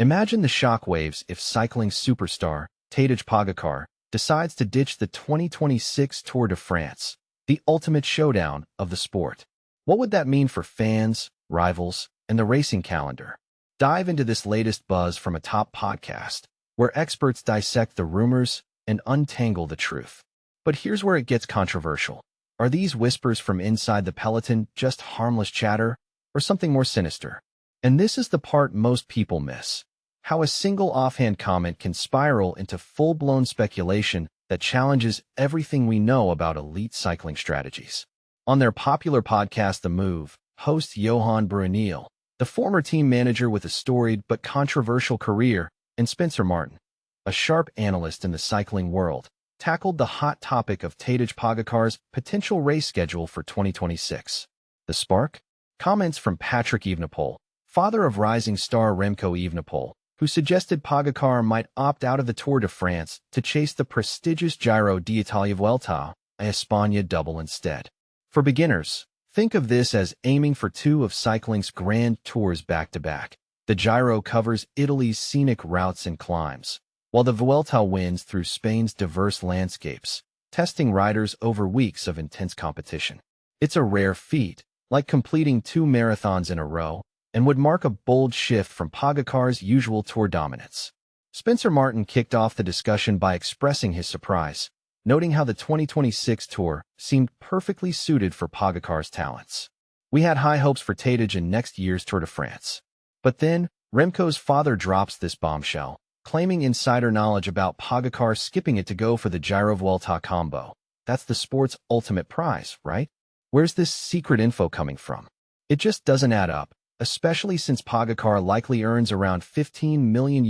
Imagine the shockwaves if cycling superstar Tadej Pogacar decides to ditch the 2026 Tour de France, the ultimate showdown of the sport. What would that mean for fans, rivals, and the racing calendar? Dive into this latest buzz from a top podcast, where experts dissect the rumors and untangle the truth. But here's where it gets controversial. Are these whispers from inside the peloton just harmless chatter, or something more sinister? And this is the part most people miss. How a single offhand comment can spiral into full-blown speculation that challenges everything we know about elite cycling strategies. On their popular podcast The Move, host Johan Bruyneel, the former team manager with a storied but controversial career, and Spencer Martin, a sharp analyst in the cycling world, tackled the hot topic of Tadej Pogacar's potential race schedule for 2026. The spark? Comments from Patrick Evenepoel, father of rising star Remco Evenepoel, who suggested Pogacar might opt out of the Tour de France to chase the prestigious Giro-Vuelta, a España double instead. For beginners, think of this as aiming for two of cycling's grand tours back-to-back. The Giro covers Italy's scenic routes and climbs, while the Vuelta winds through Spain's diverse landscapes, testing riders over weeks of intense competition. It's a rare feat, like completing 2 marathons in a row, and would mark a bold shift from Pogacar's usual Tour dominance. Spencer Martin kicked off the discussion by expressing his surprise, noting how the 2026 Tour seemed perfectly suited for Pogacar's talents. We had high hopes for Tadej in next year's Tour de France. But then, Remco's father drops this bombshell, claiming insider knowledge about Pogacar skipping it to go for the Giro-Vuelta combo. That's the sport's ultimate prize, right? Where's this secret info coming from? It just doesn't add up, especially since Pogacar likely earns around $15 million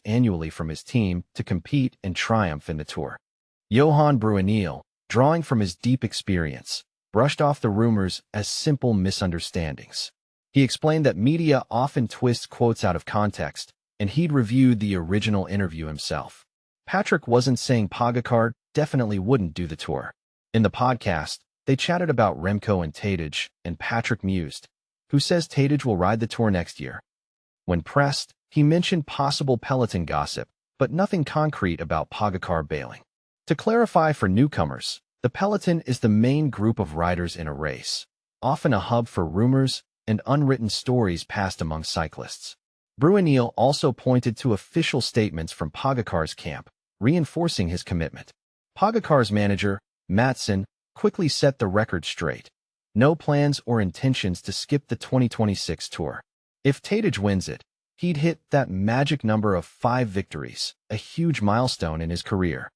annually from his team to compete and triumph in the Tour. Johan Bruyneel, drawing from his deep experience, brushed off the rumors as simple misunderstandings. He explained that media often twists quotes out of context, and he'd reviewed the original interview himself. Patrick wasn't saying Pogacar definitely wouldn't do the Tour. In the podcast, they chatted about Remco and Tadej, and Patrick mused, "Who says Tadej will ride the Tour next year?" When pressed, he mentioned possible peloton gossip, but nothing concrete about Pogacar bailing. To clarify for newcomers, the peloton is the main group of riders in a race, often a hub for rumors and unwritten stories passed among cyclists. Bruyneel also pointed to official statements from Pogacar's camp, reinforcing his commitment. Pogacar's manager, Mattsson, quickly set the record straight. No plans or intentions to skip the 2026 Tour. If Tadej wins it, he'd hit that magic number of 5 victories, a huge milestone in his career.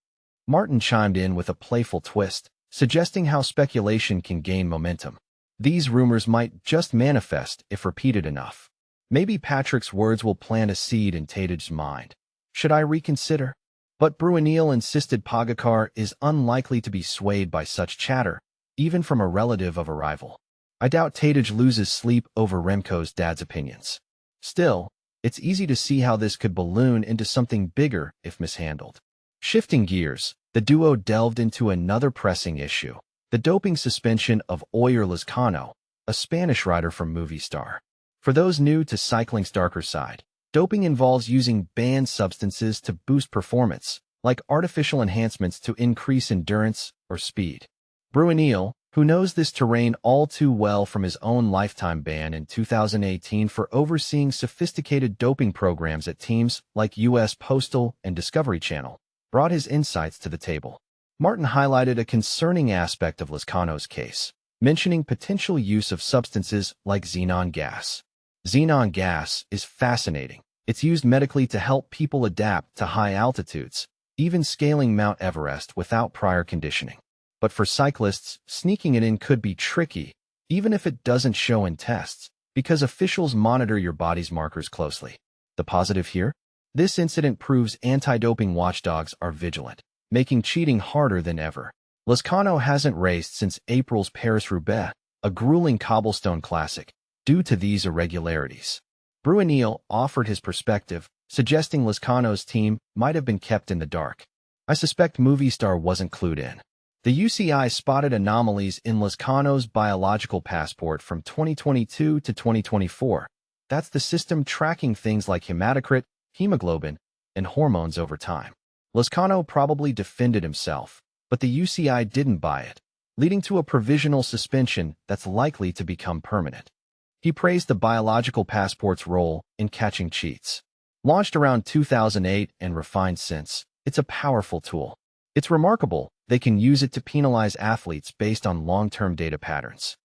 Martin chimed in with a playful twist, suggesting how speculation can gain momentum. These rumors might just manifest if repeated enough. Maybe Patrick's words will plant a seed in Tadej's mind. Should I reconsider? But Bruyneel insisted Pogacar is unlikely to be swayed by such chatter, even from a relative of a rival. I doubt Tadej loses sleep over Remco's dad's opinions. Still, it's easy to see how this could balloon into something bigger if mishandled. Shifting gears, the duo delved into another pressing issue, the doping suspension of Oier Lazkano, a Spanish rider from Movistar. For those new to cycling's darker side, doping involves using banned substances to boost performance, like artificial enhancements to increase endurance or speed. Bruyneel, who knows this terrain all too well from his own lifetime ban in 2018 for overseeing sophisticated doping programs at teams like U.S. Postal and Discovery Channel, brought his insights to the table. Martin highlighted a concerning aspect of Lazkano's case, mentioning potential use of substances like xenon gas. Xenon gas is fascinating. It's used medically to help people adapt to high altitudes, even scaling Mount Everest without prior conditioning. But for cyclists, sneaking it in could be tricky, even if it doesn't show in tests, because officials monitor your body's markers closely. The positive here? This incident proves anti-doping watchdogs are vigilant, making cheating harder than ever. Lazkano hasn't raced since April's Paris-Roubaix, a grueling cobblestone classic, due to these irregularities. Bruyneel offered his perspective, suggesting Lazkano's team might have been kept in the dark. I suspect Movistar wasn't clued in. The UCI spotted anomalies in Lazkano's biological passport from 2022 to 2024, That's the system tracking things like hematocrit, hemoglobin, and hormones over time. Lazkano probably defended himself, but the UCI didn't buy it, leading to a provisional suspension that's likely to become permanent. He praised the biological passport's role in catching cheats. Launched around 2008 and refined since, it's a powerful tool. It's remarkable they can use it to penalize athletes based on long-term data patterns.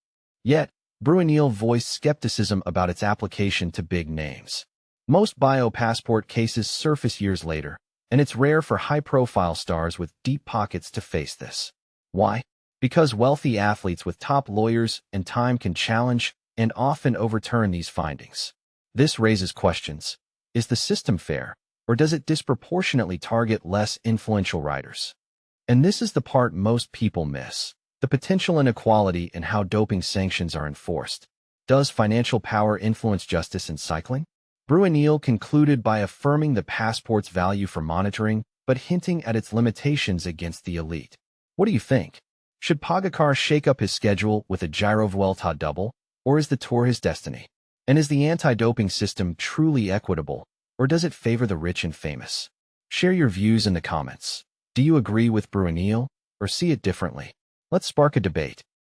Yet, Bruyneel voiced skepticism about its application to big names. Most bio-passport cases surface years later, and it's rare for high-profile stars with deep pockets to face this. Why? Because wealthy athletes with top lawyers and time can challenge and often overturn these findings. This raises questions. Is the system fair, or does it disproportionately target less influential riders? And this is the part most people miss: the potential inequality in how doping sanctions are enforced. Does financial power influence justice in cycling? Bruyneel concluded by affirming the passport's value for monitoring, but hinting at its limitations against the elite. What do you think? Should Pogacar shake up his schedule with a Giro-Vuelta double, or is the Tour his destiny? And is the anti-doping system truly equitable, or does it favor the rich and famous? Share your views in the comments. Do you agree with Bruyneel, or see it differently? Let's spark a debate.